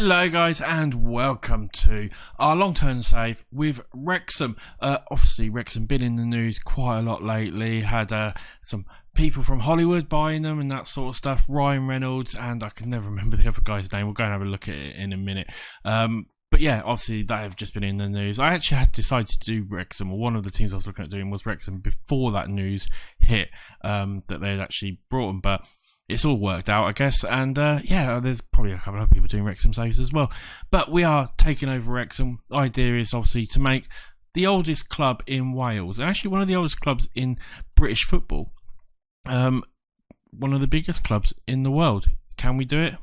Hello guys and welcome to our long-term save with Wrexham. Obviously Wrexham been in the news quite a lot lately, had some people from Hollywood buying them and that sort of stuff, Ryan Reynolds, and I can never remember the other guy's name. We'll go and have a look at it in a minute. But yeah, obviously they have just been in the news. I actually had decided to do Wrexham, or one of the teams I was looking at doing was Wrexham before that news hit, that they had actually brought them, but it's all worked out, I guess, and yeah, there's probably a couple of people doing Wrexham saves as well. But we are taking over Wrexham. The idea is obviously to make the oldest club in Wales, and actually one of the oldest clubs in British football. One of the biggest clubs in the world. Can we do it?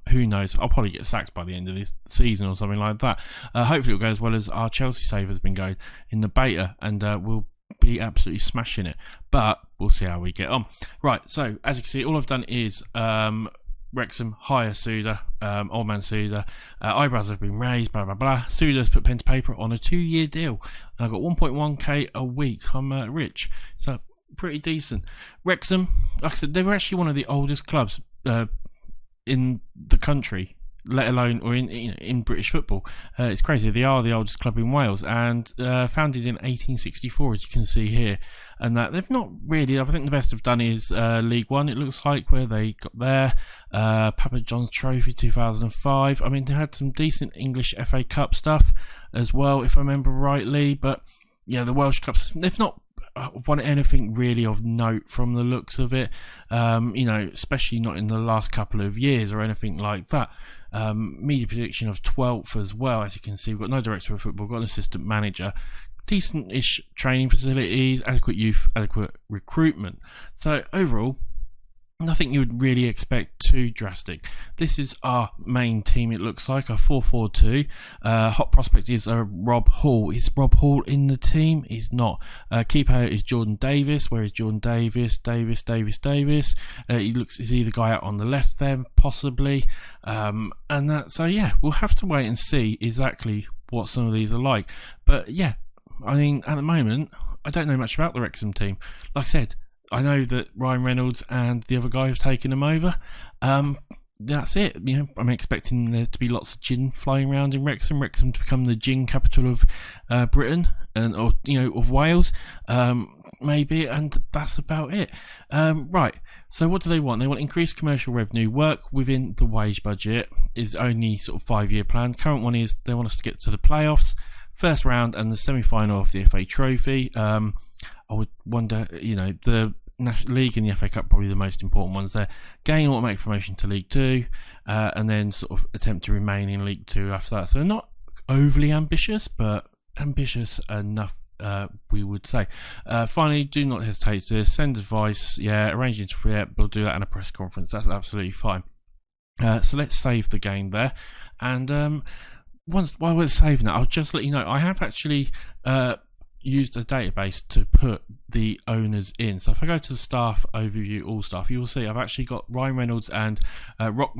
Who knows? I'll probably get sacked by the end of this season or something like that. Hopefully it'll go as well as our Chelsea save has been going in the beta, and we'll be absolutely smashing it, but we'll see how we get on. Right, so as you can see, all I've done is Wrexham hire Suda, old man Suda, eyebrows have been raised, blah blah blah. Suda's put pen to paper on a 2-year deal, and I've got 1.1k a week. I'm rich, so pretty decent. Wrexham, like I said, they were actually one of the oldest clubs in the country, let alone or in British football. It's crazy. They are the oldest club in Wales, and founded in 1864, as you can see here. And that they've not really. I think the best they've done is League One. It looks like where they got there. Papa John's Trophy 2005. I mean, they had some decent English FA Cup stuff as well, if I remember rightly. But yeah, the Welsh Cups, they've not won anything really of note from the looks of it, especially not in the last couple of years or anything like that. Media prediction of 12th as well. As you can see, we've got no director of football, got an assistant manager, decent-ish training facilities, adequate youth, adequate recruitment. So overall, nothing you would really expect too drastic. This is our main team, it looks like, our 4-4-2. Hot prospect is Rob Hall. Is Rob Hall in the team? He's not. Key player is Jordan Davis. Where is Jordan Davis? Davis. He looks, is he the guy out on the left there, possibly? So yeah, we'll have to wait and see exactly what some of these are like. But yeah, I mean, at the moment, I don't know much about the Wrexham team. Like I said, I know that Ryan Reynolds and the other guy have taken them over. That's it. I'm expecting there to be lots of gin flying around in Wrexham. Wrexham to become the gin capital of Britain or of Wales, maybe, and that's about it. Right. So what do they want? They want increased commercial revenue. Work within the wage budget is only sort of 5-year plan. Current one is they want us to get to the playoffs, first round, and the semi-final of the FA Trophy. I would wonder, the National League and the FA Cup probably the most important ones there. Gain automatic promotion to League 2, and then sort of attempt to remain in League 2 after that. So they're not overly ambitious, but ambitious enough, we would say. Finally, do not hesitate to send advice. Yeah, arrange interview. We'll do that in a press conference. That's absolutely fine. So let's save the game there, and while we're saving it, I'll just let you know I have actually used a database to put the owners in. So if I go to the staff overview, all staff, you will see I've actually got Ryan Reynolds and Rob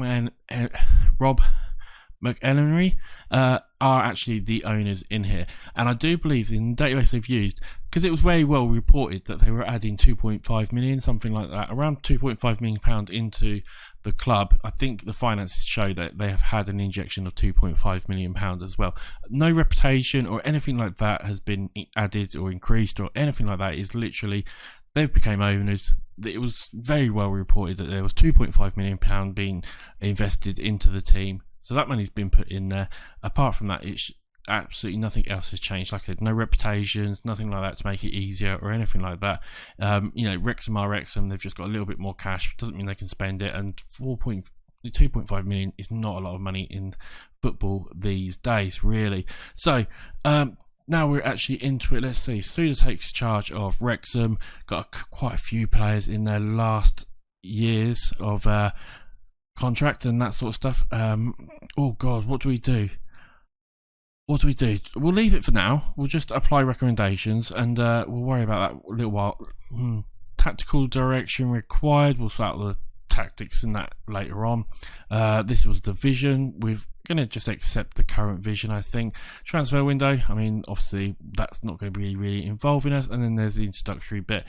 McElhenney are actually the owners in here, and I do believe in the database they've used, because it was very well reported that they were adding 2.5 million, something like that, around 2.5 million pound into the club. I think the finances show that they have had an injection of 2.5 million pound as well. No reputation or anything like that has been added or increased or anything like that. It's literally they became owners. It was very well reported that there was 2.5 million pound being invested into the team. So that money's been put in there. Apart from that, it's absolutely nothing else has changed. Like I said, no reputations, nothing like that to make it easier or anything like that. Wrexham are Wrexham. They've just got a little bit more cash. Doesn't mean they can spend it. And 2.5 million is not a lot of money in football these days, really. So now we're actually into it. Let's see. Suda takes charge of Wrexham. Got quite a few players in their last years of contract and that sort of stuff. Oh God, what do we do? We'll leave it for now. We'll just apply recommendations, and we'll worry about that a little while. Tactical direction required. We'll sort out the tactics in that later on. This was the vision. We're going to just accept the current vision, I think. Transfer window, I mean, obviously that's not going to be really involving us. And then there's the introductory bit.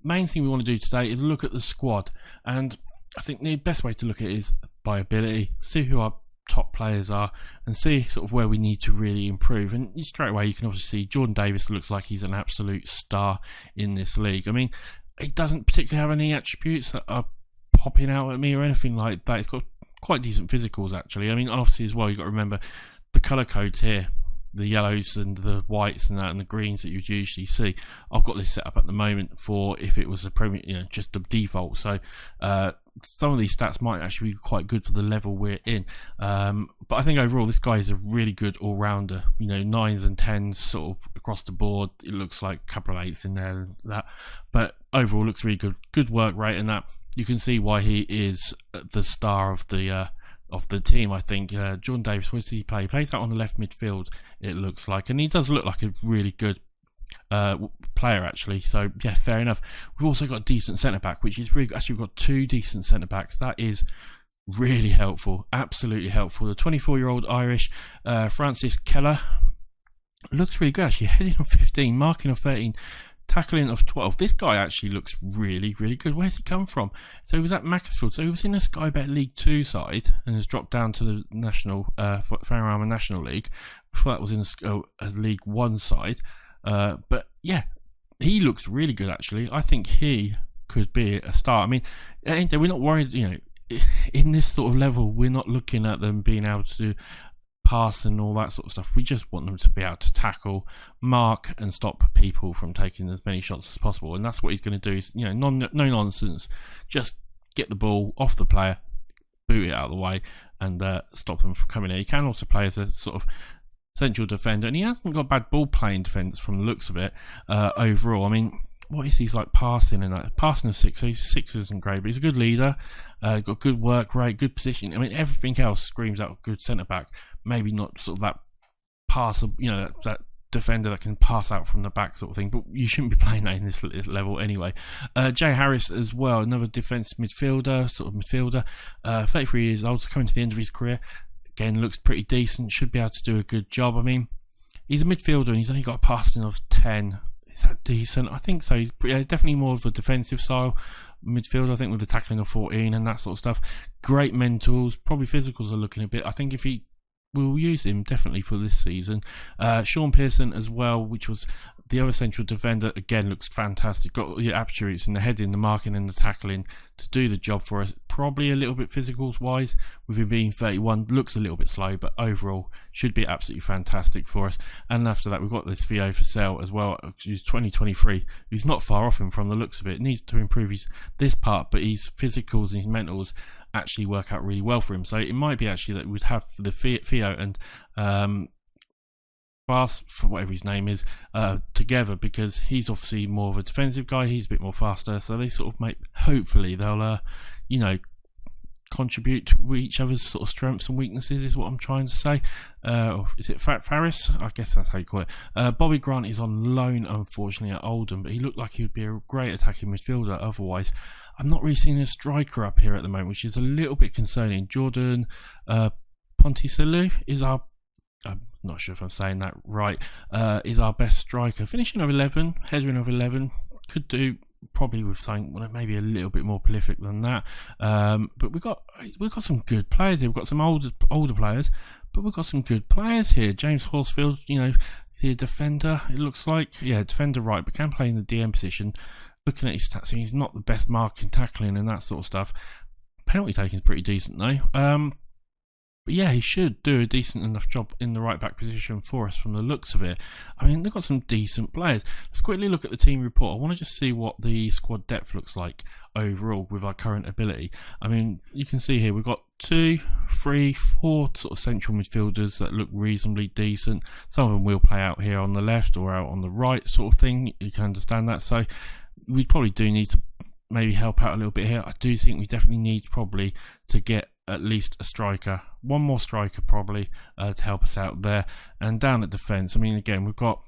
Main thing we want to do today is look at the squad, and I think the best way to look at it is by ability. See who our top players are and see sort of where we need to really improve. And straight away you can obviously see Jordan Davis looks like he's an absolute star in this league. I mean, he doesn't particularly have any attributes that are popping out at me or anything like that. He's got quite decent physicals actually. I mean, obviously as well, you've got to remember the colour codes here, the yellows and the whites and that and the greens that you'd usually see. I've got this set up at the moment for if it was a premium, you know, just the default. So some of these stats might actually be quite good for the level we're in. But I think overall this guy is a really good all-rounder. You know, 9s and 10s sort of across the board. It looks like a couple of 8s in there and that. But overall looks really good. Good work rate and that. You can see why he is the star of the team. I think Jordan Davis, where does he play? He plays out on the left midfield, it looks like, and he does look like a really good player actually. So yeah, fair enough. We've also got a decent centre back, which is really good. Actually, we've got 2 decent centre backs. That is really helpful, absolutely helpful. The 24-year-old Irish Francis Keller looks really good actually, heading on 15, marking on 13, tackling of 12. This guy actually looks really, really good. Where's he come from? So he was at Macclesfield. So he was in a Sky Bet League 2 side and has dropped down to the National Panorama National League. Before that was in a League 1 side. But yeah, he looks really good actually. I think he could be a star. I mean, we're not worried, you know, in this sort of level, we're not looking at them being able to pass and all that sort of stuff. We just want them to be able to tackle, mark and stop people from taking as many shots as possible, and that's what he's going to do. Is, you know, no nonsense, just get the ball off the player, boot it out of the way and stop them from coming in. He can also play as a sort of central defender, and he hasn't got bad ball playing defence from the looks of it overall. I mean, what is he's like passing and that? Passing of 6, so his 6 isn't great, but he's a good leader, got good work rate, good position. I mean, everything else screams out good centre back. Maybe not sort of that pass, you know, that defender that can pass out from the back sort of thing, but you shouldn't be playing that in this level anyway. Jay Harris as well, another defensive midfielder, 33 years old, coming to the end of his career. Again, looks pretty decent, should be able to do a good job. I mean, he's a midfielder and he's only got a passing of 10. Is that decent? I think so. He's definitely more of a defensive style midfielder, I think, with the tackling of 14 and that sort of stuff. Great mentals, probably physicals are looking a bit. I think if he will use him definitely for this season. Sean Pearson as well, which was the other central defender, again looks fantastic. Got the attributes in the heading, the marking and the tackling to do the job for us. Probably a little bit physicals wise with him being 31, looks a little bit slow, but overall should be absolutely fantastic for us. And after that we've got this Theo for sale as well, who's 2023, who's not far off him from the looks of it. Needs to improve this part, but his physicals and his mentals actually work out really well for him. So it might be actually that we'd have the Theo and Bass, for whatever his name is, together, because he's obviously more of a defensive guy, he's a bit more faster, so they sort of make, hopefully they'll you know, contribute to each other's sort of strengths and weaknesses, is what I'm trying to say. Or is it Faris? I guess that's how you call it. Bobby Grant is on loan unfortunately at Oldham, but he looked like he would be a great attacking midfielder otherwise. I'm not really seeing a striker up here at the moment, which is a little bit concerning. Jordan Ponticelli is our, I'm not sure if I'm saying that right, is our best striker. Finishing of 11, heading of 11, could do probably with something maybe a little bit more prolific than that. But we've got some good players here. We've got some older players, but we've got some good players here. James Horsfield, you know, is he a defender? It looks like, yeah, defender right, but can play in the DM position. Looking at his stats, he's not the best marking, tackling and that sort of stuff. Penalty taking is pretty decent though. But yeah, he should do a decent enough job in the right back position for us from the looks of it. I mean, they've got some decent players. Let's quickly look at the team report. I want to just see what the squad depth looks like overall with our current ability. I mean, you can see here we've got 2, 3, 4 sort of central midfielders that look reasonably decent. Some of them will play out here on the left or out on the right sort of thing. You can understand that. So we probably do need to maybe help out a little bit here. I do think we definitely need probably to get at least a striker, one more striker probably, to help us out there. And down at defence, I mean, again, we've got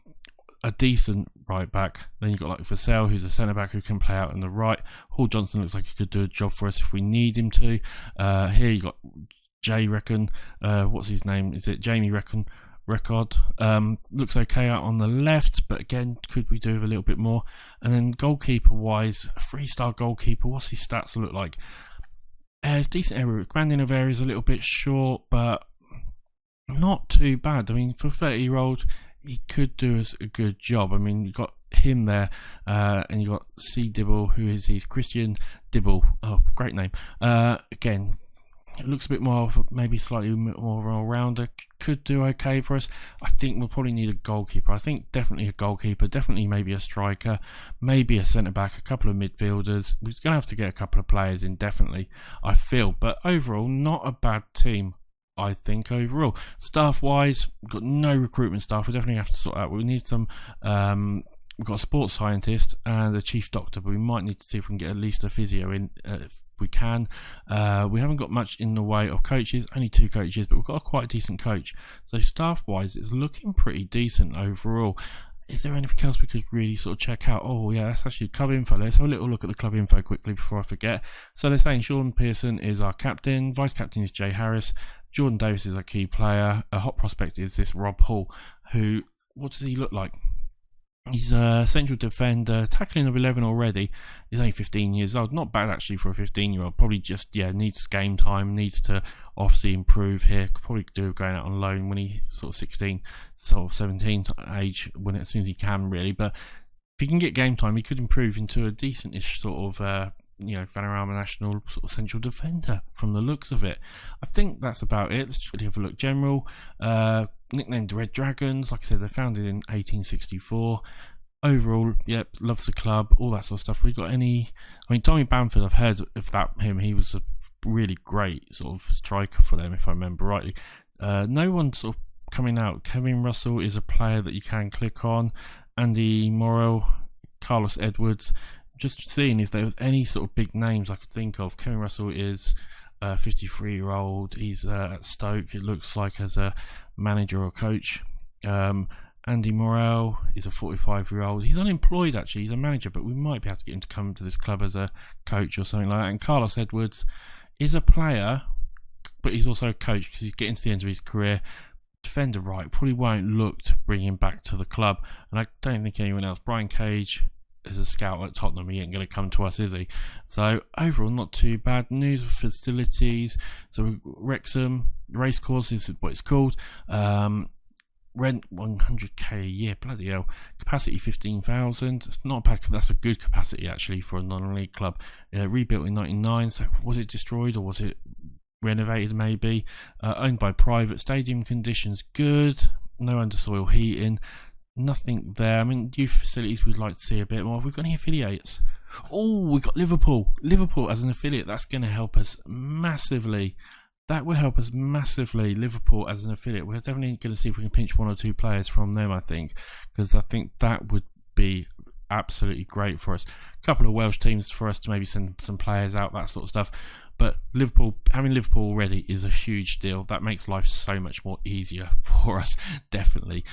a decent right back. Then you've got like Vassell, who's a centre back who can play out on the right. Hall Johnson looks like he could do a job for us if we need him to. Here you got Jay Reckon, what's his name? Is it Jamie Reckon? Record looks okay out on the left, but again, could we do with a little bit more? And then goalkeeper wise, a 3-star goalkeeper, what's his stats look like? Decent area, commanding of area is a little bit short, but not too bad. I mean, for a 30-year-old, he could do us a good job. I mean, you've got him there, and you've got C. Dibble, who is his Christian Dibble. Oh, great name. Again, it looks a bit more of maybe slightly more of an all-rounder. Could do okay for us. I think we'll probably need a goalkeeper. I think definitely a goalkeeper, definitely maybe a striker, maybe a centre-back, a couple of midfielders. We're going to have to get a couple of players in, definitely, I feel. But overall, not a bad team, I think, overall. Staff-wise, we've got no recruitment staff. We definitely have to sort out. We need some... we've got a sports scientist and a chief doctor, but we might need to see if we can get at least a physio in if we can. We haven't got much in the way of coaches, only 2 coaches, but we've got a quite decent coach. So staff-wise, it's looking pretty decent overall. Is there anything else we could really sort of check out? Oh yeah, that's actually club info. Let's have a little look at the club info quickly before I forget. So they're saying Sean Pearson is our captain, vice captain is Jay Harris, Jordan Davis is our key player, a hot prospect is this Rob Hall, who, what does he look like? He's a central defender, tackling of 11 already. He's only 15 years old. Not bad actually for a 15-year-old. Probably just, needs game time, needs to obviously improve here. Could probably do going out on loan when he's sort of 16, sort of 17 age, as soon as he can really. But if he can get game time, he could improve into a decent-ish sort of, Vanarama national sort of central defender from the looks of it. I think that's about it. Let's just really have a look. General, nicknamed the Red Dragons. Like I said, they're founded in 1864. Overall, yep, loves the club, all that sort of stuff. We got any... I mean, Tommy Bamford, I've heard of him. He was a really great sort of striker for them, if I remember rightly. No one sort of coming out. Kevin Russell is a player that you can click on. Andy Morrell, Carlos Edwards. Just seeing if there was any sort of big names I could think of. Kevin Russell is a 53-year-old. He's at Stoke, it looks like, as a manager or coach. Andy Morrell is a 45-year-old. He's unemployed, actually. He's a manager, but we might be able to get him to come to this club as a coach or something like that. And Carlos Edwards is a player, but he's also a coach because he's getting to the end of his career. Defender right, probably won't look to bring him back to the club. And I don't think anyone else. Brian Cage is a scout at Tottenham. He ain't going to come to us, is he? So overall, not too bad. News of facilities. So Wrexham Racecourse is what it's called. Rent 100k a year. Bloody hell. Capacity 15,000. It's not bad. That's a good capacity actually for a non-league club. Rebuilt in 99. So was it destroyed or was it renovated? Maybe. Owned by private. Stadium conditions good. No undersoil heating. Nothing there. I mean, youth facilities we'd like to see a bit more. Have we got any affiliates? Oh, we got Liverpool. Liverpool as an affiliate. That's going to help us massively. That would help us massively. Liverpool as an affiliate. We're definitely going to see if we can pinch 1 or 2 players from them, I think, because I think that would be absolutely great for us. A couple of Welsh teams for us to maybe send some players out, that sort of stuff. But Liverpool, having Liverpool already is a huge deal. That makes life so much more easier for us, definitely.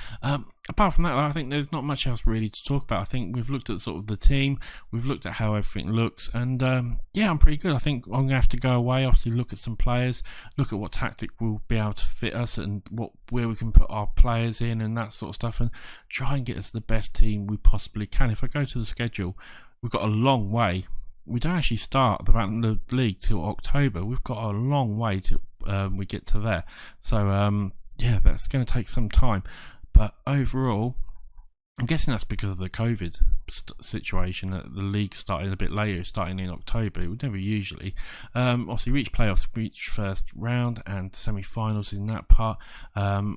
Apart from that, I think there's not much else really to talk about. I think we've looked at sort of the team, we've looked at how everything looks, and I'm pretty good. I think I'm going to have to go away, obviously look at some players, look at what tactic will be able to fit us and where we can put our players in and that sort of stuff, and try and get us the best team we possibly can. If I go to the schedule, we've got a long way. We don't actually start the league till October. We've got a long way till we get to there. So, that's going to take some time. But overall, I'm guessing that's because of the COVID situation. That the league started a bit later, starting in October. It would never usually. Obviously, reach playoffs, reach first round and semi-finals in that part. I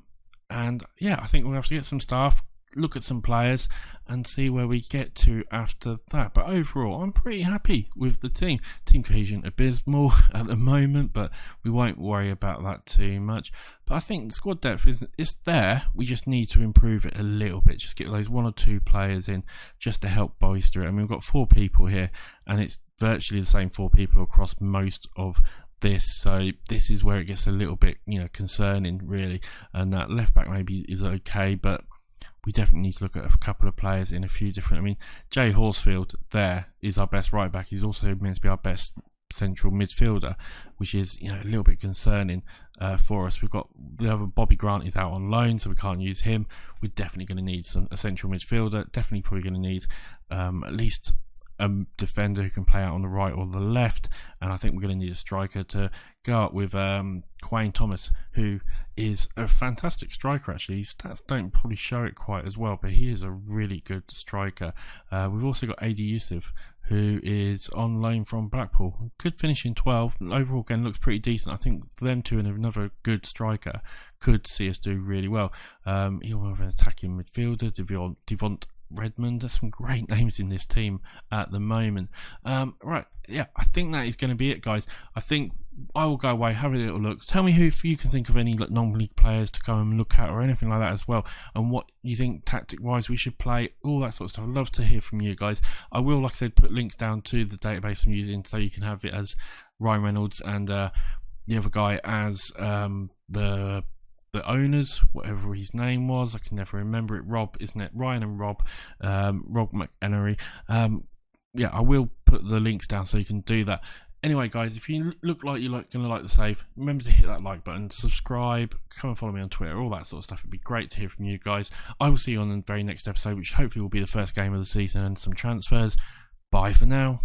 think we'll have to get some staff, look at some players and see where we get to after that. But overall, I'm pretty happy with the team. Team cohesion abysmal at the moment, but we won't worry about that too much. But I think the squad depth is there. We just need to improve it a little bit. Just get those 1 or 2 players in just to help bolster it. I mean, we've got 4 people here and it's virtually the same 4 people across most of this, so this is where it gets a little bit concerning really. And that left back maybe is okay, but we definitely need to look at a couple of players in a few different... I mean, Jay Horsfield there is our best right back. He's also meant to be our best central midfielder, which is a little bit concerning for us. We've got the other Bobby Grant is out on loan, so we can't use him. We're definitely going to need a central midfielder. Definitely probably going to need at least a defender who can play out on the right or the left, and I think we're going to need a striker to go up with Quayne Thomas, who is a fantastic striker actually. His stats don't probably show it quite as well, but he is a really good striker. We've also got AD Yusuf, who is on loan from Blackpool. Could finish in 12. Overall, again, looks pretty decent. I think them two and another good striker could see us do really well. He'll have an attacking midfielder, Devont Redmond. There's some great names in this team at the moment. Right, yeah, I think that is going to be it, guys. I think I will go away, have a little look. Tell me if you can think of any non-league players to go and look at or anything like that as well, and what you think tactic-wise we should play, all that sort of stuff. I'd love to hear from you guys. I will, like I said, put links down to the database I'm using so you can have it as Ryan Reynolds and the other guy as the owners, whatever his name was. I can never remember it. Rob, isn't it? Ryan and Rob. Rob McElhenney. Yeah, I will put the links down so you can do that. Anyway, guys, if you look like you're going to like the save, remember to hit that like button, subscribe, come and follow me on Twitter, all that sort of stuff. It'd be great to hear from you guys. I will see you on the very next episode, which hopefully will be the first game of the season and some transfers. Bye for now.